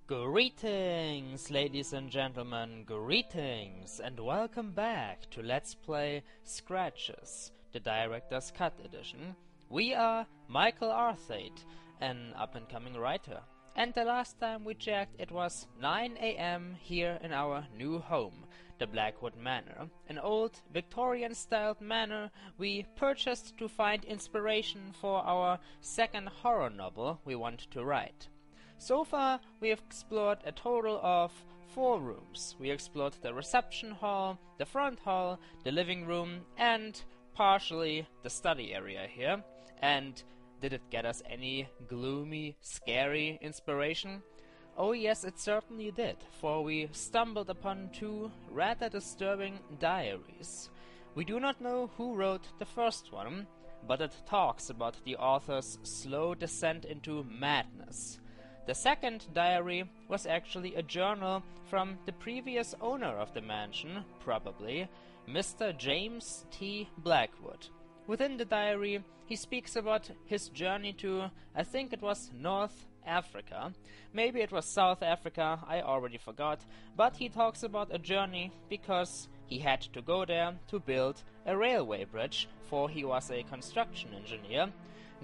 Greetings, ladies and gentlemen, greetings, and welcome back to Let's Play Scratches, the Director's Cut edition. We are Michael Arthate, an up-and-coming writer, and the last time we checked it was 9 AM here in our new home, the Blackwood Manor, an old Victorian-styled manor we purchased to find inspiration for our second horror novel we want to write. So far, we have explored a total of 4 rooms. We explored the reception hall, the front hall, the living room, and partially the study area here. And did it get us any gloomy, scary inspiration? Oh yes, it certainly did, for we stumbled upon 2 rather disturbing diaries. We do not know who wrote the first one, but it talks about the author's slow descent into madness. The second diary was actually a journal from the previous owner of the mansion, probably, Mr. James T. Blackwood. Within the diary, he speaks about his journey to, I think it was North Africa. Maybe it was South Africa, I already forgot. But he talks about a journey because he had to go there to build a railway bridge, for he was a construction engineer.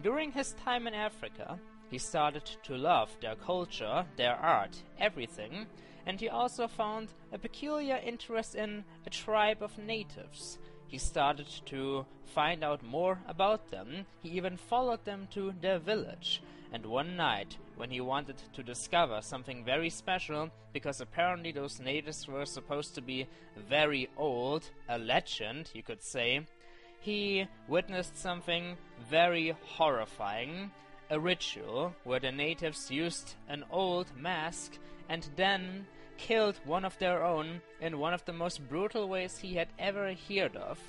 During his time in Africa, he started to love their culture, their art, everything, and he also found a peculiar interest in a tribe of natives. He started to find out more about them. He even followed them to their village. And one night, when he wanted to discover something very special, because apparently those natives were supposed to be very old, a legend, you could say, he witnessed something very horrifying. A ritual where the natives used an old mask and then killed one of their own in one of the most brutal ways he had ever heard of.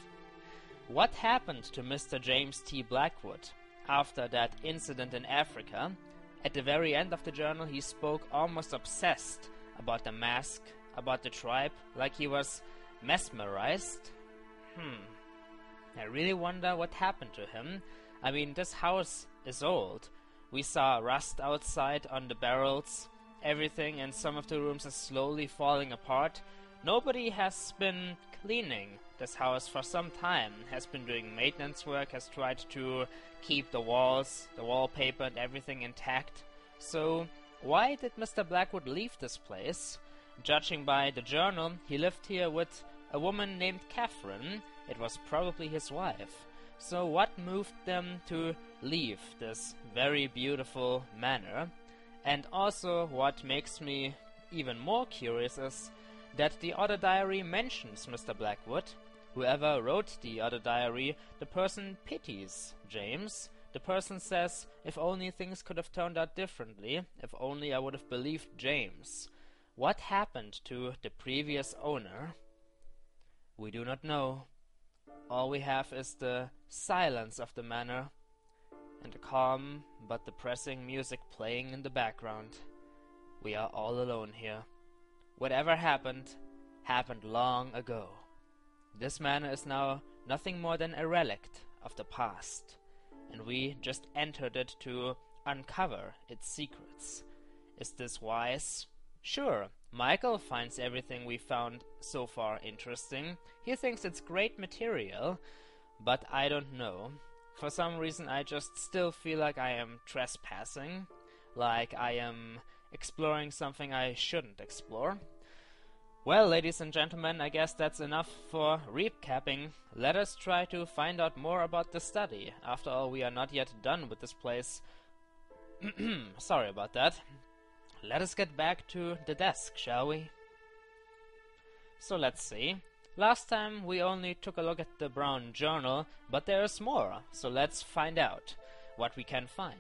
What happened to Mr. James T. Blackwood after that incident in Africa? At the very end of the journal, he spoke almost obsessed about the mask, about the tribe, like he was mesmerized. I really wonder what happened to him. I mean, this house is old. We saw rust outside on the barrels. Everything in some of the rooms is slowly falling apart. Nobody has been cleaning this house for some time, has been doing maintenance work, has tried to keep the walls, the wallpaper and everything intact. So, why did Mr. Blackwood leave this place? Judging by the journal, he lived here with a woman named Catherine. It was probably his wife. So what moved them to leave this very beautiful manor? And also what makes me even more curious is that the other diary mentions Mr. Blackwood. Whoever wrote the other diary, the person pities James. The person says, if only things could have turned out differently, if only I would have believed James. What happened to the previous owner? We do not know. All we have is the silence of the manor and the calm but depressing music playing in the background. We are all alone here. Whatever happened, happened long ago. This manor is now nothing more than a relic of the past, and we just entered it to uncover its secrets. Is this wise? Sure, Michael finds everything we found so far interesting. He thinks it's great material, but I don't know. For some reason I just still feel like I am trespassing, like I am exploring something I shouldn't explore. Well, ladies and gentlemen, I guess that's enough for recapping. Let us try to find out more about the study. After all, we are not yet done with this place. Sorry about that. Let us get back to the desk, shall we? So let's see. Last time we only took a look at the brown journal, but there's more, so let's find out what we can find.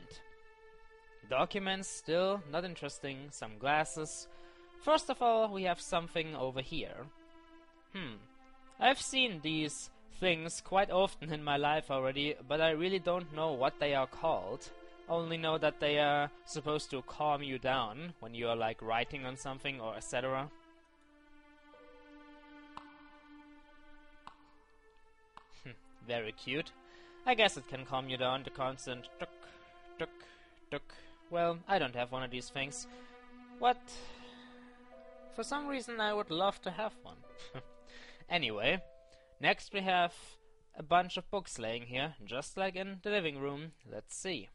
Documents, still not interesting, some glasses. First of all, we have something over here. I've seen these things quite often in my life already, but I really don't know what they are called. Only know that they are supposed to calm you down when you are like writing on something or etc. Very cute. I guess it can calm you down, the constant tuk, tuk, tuk. Well, I don't have one of these things. What? For some reason I would love to have one. Anyway, next we have a bunch of books laying here, just like in the living room. Let's see.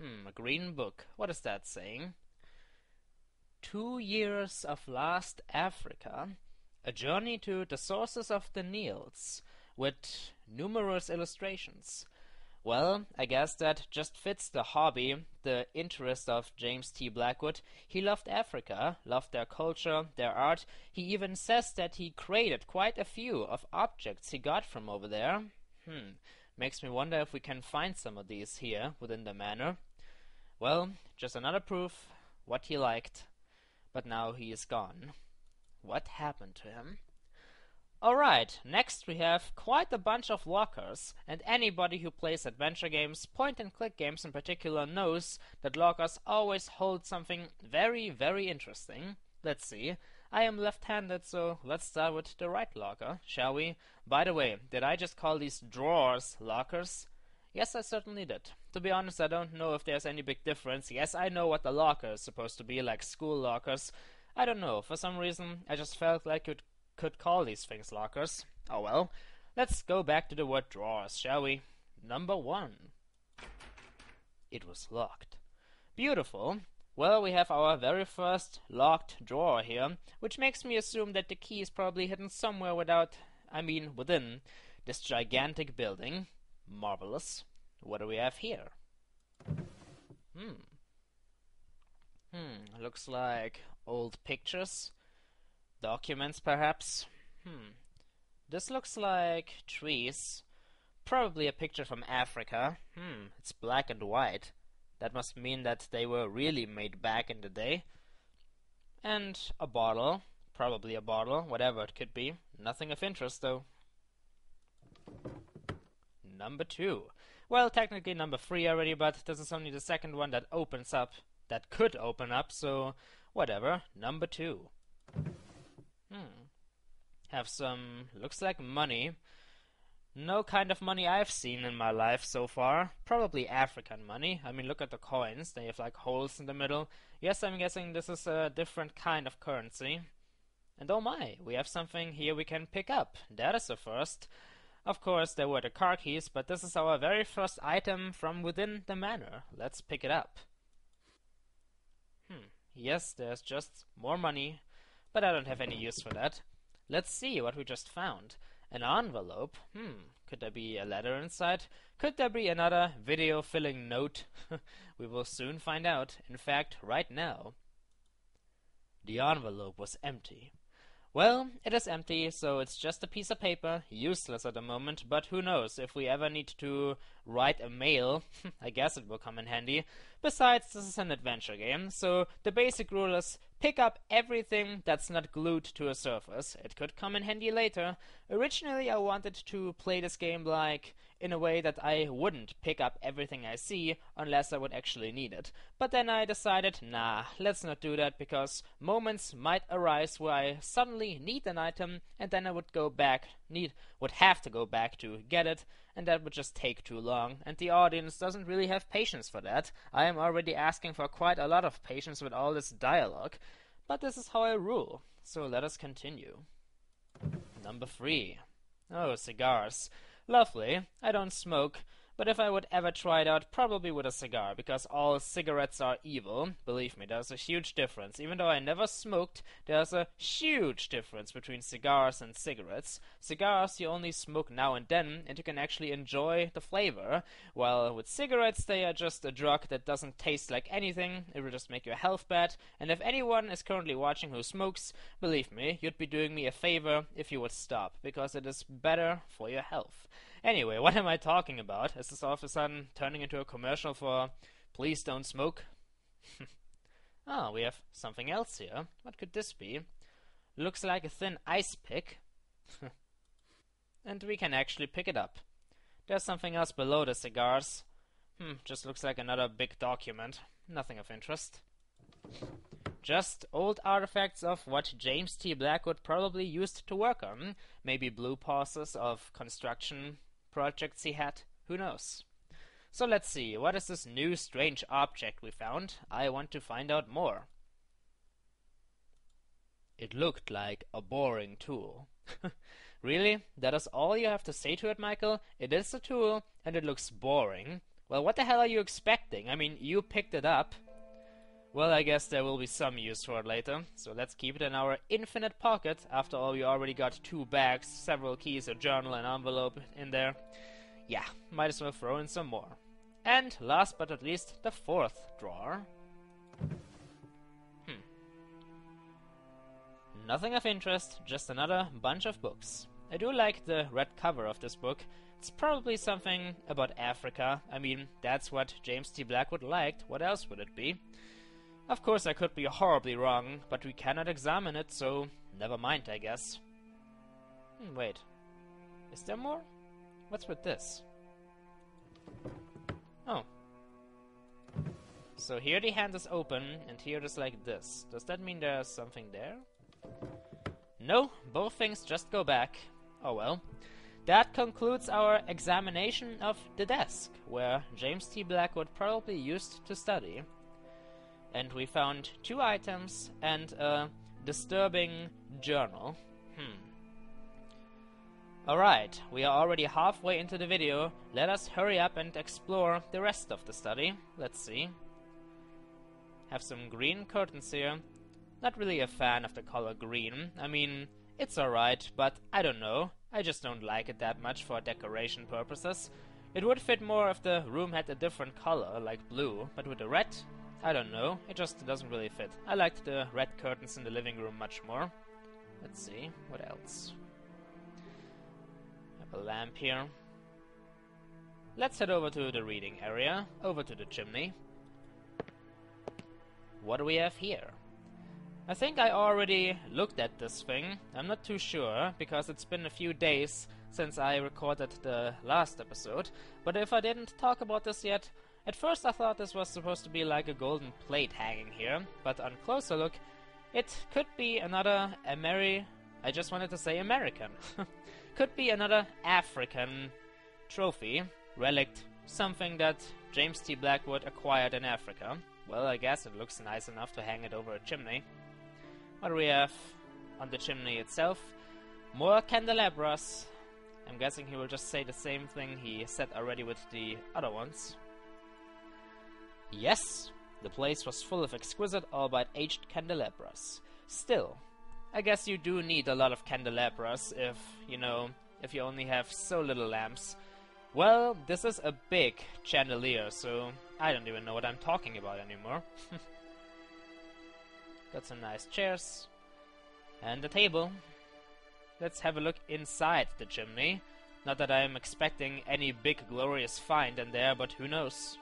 A green book. What is that saying? 2 years of Last Africa. A journey to the sources of the Niles, with numerous illustrations. Well, I guess that just fits the hobby, the interest of James T. Blackwood. He loved Africa, loved their culture, their art. He even says that he created quite a few of objects he got from over there. Makes me wonder if we can find some of these here within the manor. Well, just another proof what he liked. But now he is gone. What happened to him? Alright, next we have quite a bunch of lockers, and anybody who plays adventure games, point-and-click games in particular, knows that lockers always hold something very, very interesting. Let's see. I am left-handed, so let's start with the right locker, shall we? By the way, did I just call these drawers lockers? Yes, I certainly did. To be honest, I don't know if there's any big difference. Yes, I know what a locker is supposed to be, like school lockers. I don't know. For some reason, I just felt like you could call these things lockers. Oh well. Let's go back to the word drawers, shall we? Number 1. It was locked. Beautiful. Well, we have our very first locked drawer here, which makes me assume that the key is probably hidden somewhere within this gigantic building. Marvelous. What do we have here? Looks like old pictures. Documents, perhaps? This looks like trees. Probably a picture from Africa. It's black and white. That must mean that they were really made back in the day. And a bottle. Probably a bottle, whatever it could be. Nothing of interest, though. Number 2. Well, technically number 3 already, but this is only the second one that opens up. That could open up, so whatever. Number 2. Have some, looks like money. No kind of money I've seen in my life so far. Probably African money. I mean, look at the coins. They have like holes in the middle. Yes, I'm guessing this is a different kind of currency. And oh my, we have something here we can pick up. That is a first. Of course, there were the car keys, but this is our very first item from within the manor. Let's pick it up. Yes, there's just more money, but I don't have any use for that. Let's see what we just found. An envelope. Could there be a letter inside? Could there be another video-filling note? We will soon find out. In fact, right now. The envelope was empty. Well, it is empty, so it's just a piece of paper, useless at the moment, but who knows, if we ever need to write a mail, I guess it will come in handy. Besides, this is an adventure game, so the basic rule is pick up everything that's not glued to a surface. It could come in handy later. Originally, I wanted to play this game in a way that I wouldn't pick up everything I see unless I would actually need it. But then I decided, nah, let's not do that, because moments might arise where I suddenly need an item and then I would have to go back to get it, and that would just take too long, and the audience doesn't really have patience for that. I am already asking for quite a lot of patience with all this dialogue, but this is how I rule, so let us continue. Number 3. Oh, cigars. Lovely. I don't smoke, but if I would ever try it out, probably with a cigar, because all cigarettes are evil. Believe me, there's a huge difference. Even though I never smoked, there's a huge difference between cigars and cigarettes. Cigars you only smoke now and then, and you can actually enjoy the flavor, while with cigarettes they are just a drug that doesn't taste like anything. It will just make your health bad, and if anyone is currently watching who smokes, believe me, you'd be doing me a favor if you would stop, because it is better for your health. Anyway, what am I talking about? Is this all of a sudden turning into a commercial for please don't smoke? Oh, we have something else here. What could this be? Looks like a thin ice pick. And we can actually pick it up. There's something else below the cigars. Just looks like another big document. Nothing of interest. Just old artifacts of what James T. Blackwood probably used to work on. Maybe blue pauses of construction projects he had. Who knows? So let's see. What is this new strange object we found? I want to find out more. It looked like a boring tool. Really? That is all you have to say to it, Michael? It is a tool, and it looks boring. Well, what the hell are you expecting? I mean, you picked it up. Well, I guess there will be some use for it later, so let's keep it in our infinite pocket. After all, we already got 2 bags, several keys, a journal, an envelope in there. Yeah, might as well throw in some more. And last but not least, the 4th drawer. Nothing of interest, just another bunch of books. I do like the red cover of this book. It's probably something about Africa. I mean, that's what James T. Blackwood liked. What else would it be? Of course, I could be horribly wrong, but we cannot examine it, so never mind, I guess. Wait. Is there more? What's with this? Oh. So here the hand is open, and here it is like this. Does that mean there's something there? No, both things just go back. Oh well. That concludes our examination of the desk, where James T. Blackwood probably used to study. And we found 2 items and a disturbing journal. Alright, we are already halfway into the video. Let us hurry up and explore the rest of the study. Let's see. Have some green curtains here. Not really a fan of the color green. I mean, it's alright, but I don't know. I just don't like it that much for decoration purposes. It would fit more if the room had a different color, like blue, but with the red, I don't know. It just doesn't really fit. I liked the red curtains in the living room much more. Let's see, what else? Have a lamp here. Let's head over to the reading area, over to the chimney. What do we have here? I think I already looked at this thing. I'm not too sure, because it's been a few days since I recorded the last episode. But if I didn't talk about this yet, at first I thought this was supposed to be like a golden plate hanging here. But on closer look, it could be another I just wanted to say American. Could be another African trophy, relict, something that James T. Blackwood acquired in Africa. Well, I guess it looks nice enough to hang it over a chimney. What do we have on the chimney itself? More candelabras. I'm guessing he will just say the same thing he said already with the other ones. Yes, the place was full of exquisite, albeit aged candelabras. Still, I guess you do need a lot of candelabras if you only have so little lamps. Well, this is a big chandelier, so I don't even know what I'm talking about anymore. Got some nice chairs. And a table. Let's have a look inside the chimney. Not that I'm expecting any big glorious find in there, but who knows?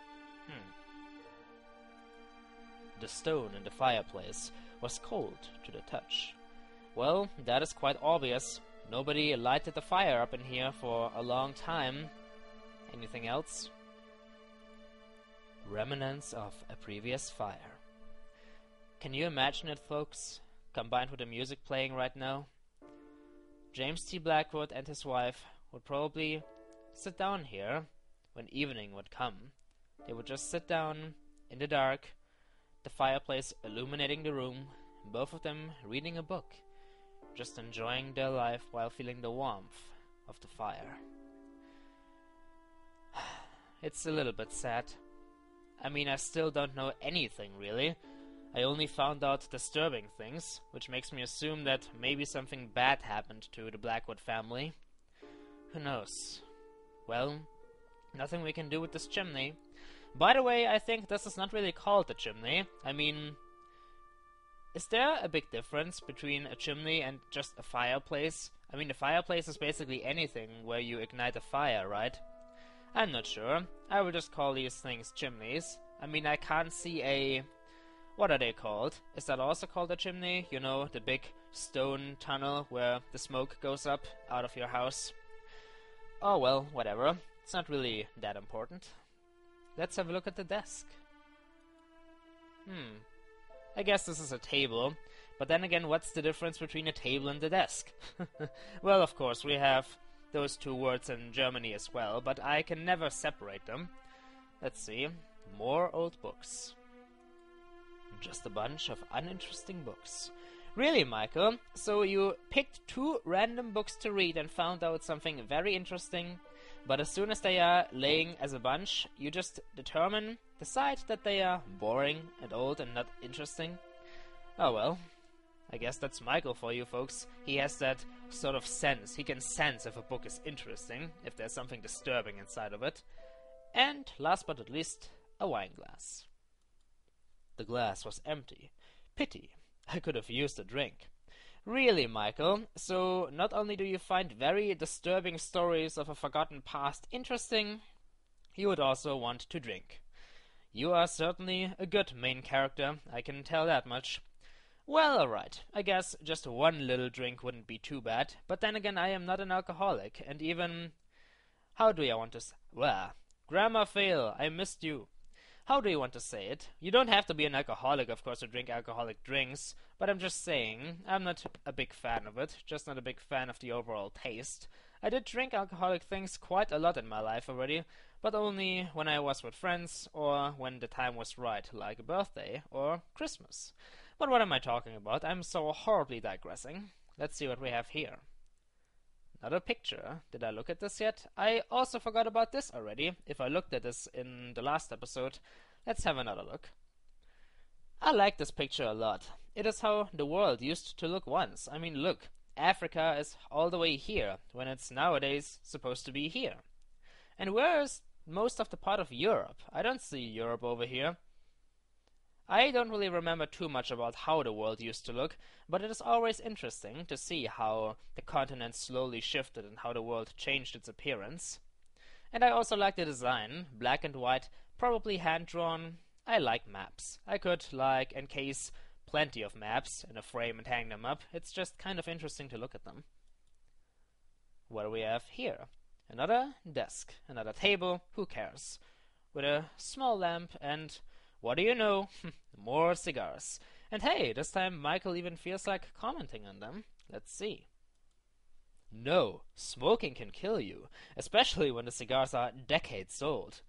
The stone in the fireplace was cold to the touch. Well, that is quite obvious. Nobody lighted the fire up in here for a long time. Anything else? Remnants of a previous fire. Can you imagine it, folks? Combined with the music playing right now? James T. Blackwood and his wife would probably sit down here when evening would come. They would just sit down in the dark, the fireplace illuminating the room, both of them reading a book, just enjoying their life while feeling the warmth of the fire. It's a little bit sad. I mean, I still don't know anything, really. I only found out disturbing things, which makes me assume that maybe something bad happened to the Blackwood family. Who knows? Well, nothing we can do with this chimney. By the way, I think this is not really called a chimney. I mean, is there a big difference between a chimney and just a fireplace? I mean, the fireplace is basically anything where you ignite a fire, right? I'm not sure. I will just call these things chimneys. I mean, I can't see a... What are they called? Is that also called a chimney? You know, the big stone tunnel where the smoke goes up out of your house. Oh well, whatever. It's not really that important. Let's have a look at the desk. I guess this is a table. But then again, what's the difference between a table and a desk? Well, of course, we have those 2 words in Germany as well, but I can never separate them. Let's see. More old books. Just a bunch of uninteresting books. Really, Michael? So you picked 2 random books to read and found out something very interesting, but as soon as they are laying as a bunch, you just decide that they are boring and old and not interesting? Oh well, I guess that's Michael for you folks. He has that sort of sense. He can sense if a book is interesting, if there's something disturbing inside of it. And last but not least, a wine glass. The glass was empty. Pity. I could have used a drink. Really, Michael? So not only do you find very disturbing stories of a forgotten past interesting, you would also want to drink. You are certainly a good main character, I can tell that much. Well, alright, I guess just one little drink wouldn't be too bad, but then again I am not an alcoholic, and even... How do I want to well, grammar fail, I missed you. How do you want to say it? You don't have to be an alcoholic, of course, to drink alcoholic drinks, but I'm just saying, I'm not a big fan of it, just not a big fan of the overall taste. I did drink alcoholic things quite a lot in my life already, but only when I was with friends, or when the time was right, like a birthday, or Christmas. But what am I talking about? I'm so horribly digressing. Let's see what we have here. Another picture. Did I look at this yet? I also forgot about this already. If I looked at this in the last episode, let's have another look. I like this picture a lot. It is how the world used to look once. I mean, look, Africa is all the way here, when it's nowadays supposed to be here. And where is most of the part of Europe? I don't see Europe over here. I don't really remember too much about how the world used to look, but it is always interesting to see how the continent slowly shifted and how the world changed its appearance. And I also like the design, black and white, probably hand-drawn. I like maps. I could, encase plenty of maps in a frame and hang them up. It's just kind of interesting to look at them. What do we have here? Another desk, another table, who cares? With a small lamp and... What do you know? More cigars. And hey, this time Michael even feels like commenting on them. Let's see. No, smoking can kill you, especially when the cigars are decades old.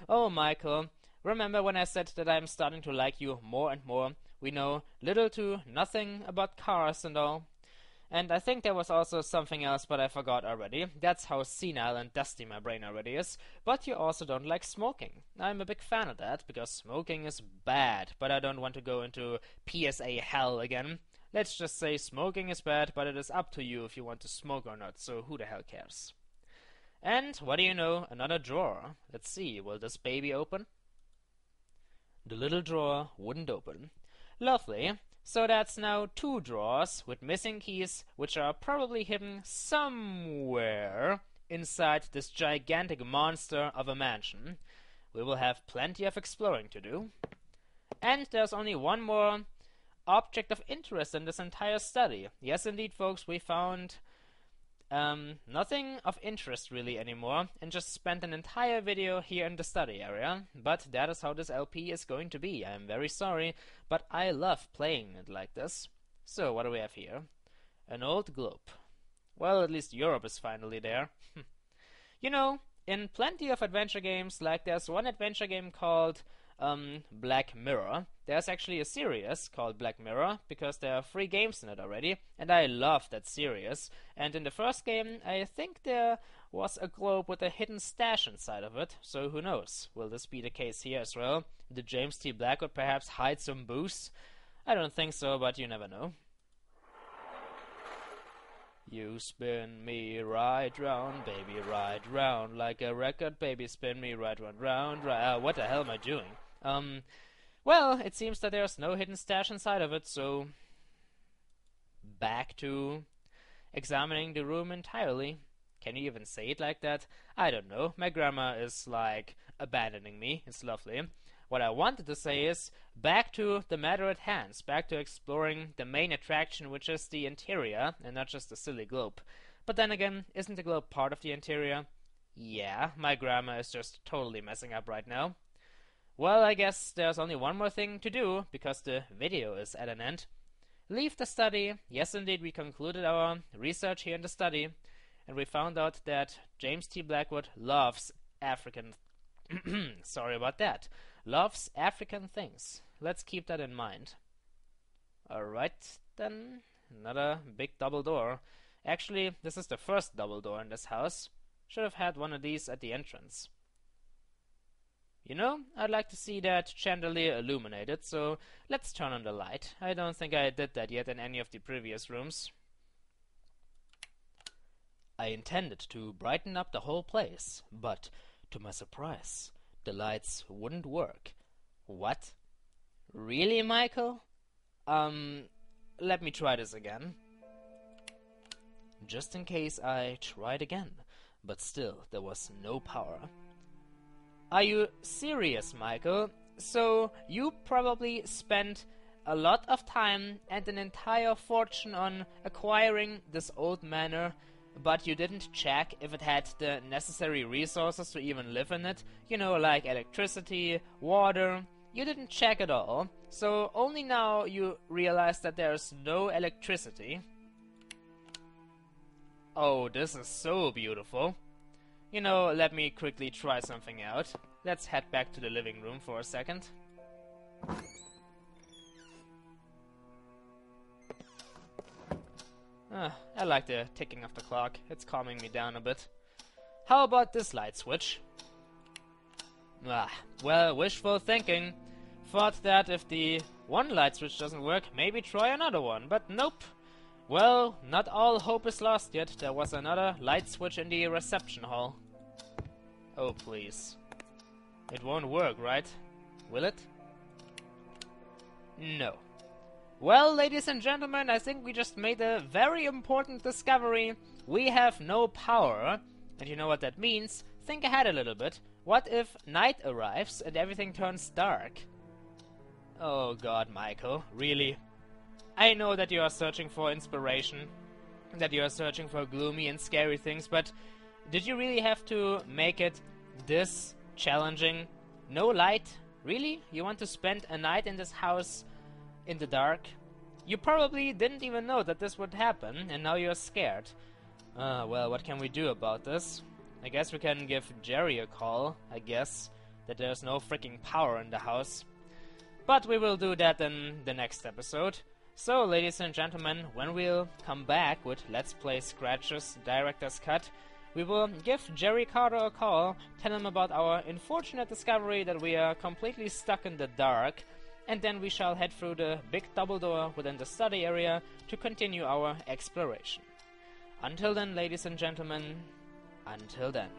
Oh, Michael, remember when I said that I'm starting to like you more and more? We know little to nothing about cars and all. And I think there was also something else, but I forgot already. That's how senile and dusty my brain already is. But you also don't like smoking. I'm a big fan of that, because smoking is bad, but I don't want to go into PSA hell again. Let's just say smoking is bad, but it is up to you if you want to smoke or not, so who the hell cares? And, what do you know, another drawer. Let's see, will this baby open? The little drawer wouldn't open. Lovely. So that's now 2 drawers with missing keys, which are probably hidden somewhere inside this gigantic monster of a mansion. We will have plenty of exploring to do. And there's only one more object of interest in this entire study. Yes, indeed, folks, we found nothing of interest really anymore, and just spent an entire video here in the study area. But that is how this LP is going to be. I am very sorry, but I love playing it like this. So, what do we have here? An old globe. Well, at least Europe is finally there. You know, in plenty of adventure games, like there's one adventure game called Black Mirror. There's actually a series called Black Mirror, because there are 3 games in it already, and I love that series. And in the first game, I think there was a globe with a hidden stash inside of it, so who knows? Will this be the case here as well? Did James T. Blackwood perhaps hide some booze? I don't think so, but you never know. You spin me right round, baby, right round, like a record, baby, spin me right round, round. What the hell am I doing? Well, it seems that there's no hidden stash inside of it, so back to examining the room entirely. Can you even say it like that? I don't know. My grammar is like abandoning me. It's lovely. What I wanted to say is back to the matter at hand, back to exploring the main attraction, which is the interior, and not just the silly globe. But then again, isn't the globe part of the interior? Yeah, my grammar is just totally messing up right now. Well, I guess there's only one more thing to do, because the video is at an end. Leave the study. Yes, indeed, we concluded our research here in the study, and we found out that James T. Blackwood loves African... Sorry about that. Loves African things. Let's keep that in mind. Alright, then. Another big double door. Actually, this is the first double door in this house. Should have had one of these at the entrance. You know, I'd like to see that chandelier illuminated, so let's turn on the light. I don't think I did that yet in any of the previous rooms. I intended to brighten up the whole place, but to my surprise, the lights wouldn't work. What? Really, Michael? Let me try this again. Just in case, I tried again, but still there was no power. Are you serious, Michael? So you probably spent a lot of time and an entire fortune on acquiring this old manor, but you didn't check if it had the necessary resources to even live in it? You know, like electricity, water. You didn't check at all. So only now you realize that there's no electricity. Oh, this is so beautiful. You know, let me quickly try something out. Let's head back to the living room for a second. I like the ticking of the clock. It's calming me down a bit. How about this light switch? Well, wishful thinking. Thought that if the one light switch doesn't work, maybe try another one, but nope. Well, not all hope is lost yet. There was another light switch in the reception hall. Oh, please. It won't work, right? Will it? No. Well, ladies and gentlemen, I think we just made a very important discovery. We have no power. And you know what that means? Think ahead a little bit. What if night arrives and everything turns dark? Oh god, Michael, really? I know that you are searching for inspiration, that you are searching for gloomy and scary things, but did you really have to make it this challenging? No light? Really? You want to spend a night in this house in the dark? You probably didn't even know that this would happen, and now you're scared. Well, what can we do about this? I guess we can give Jerry a call, I guess, that there's no freaking power in the house. But we will do that in the next episode. So, ladies and gentlemen, when we'll come back with Let's Play Scratches Director's Cut, we will give Jerry Carter a call, tell him about our unfortunate discovery that we are completely stuck in the dark, and then we shall head through the big double door within the study area to continue our exploration. Until then, ladies and gentlemen, until then.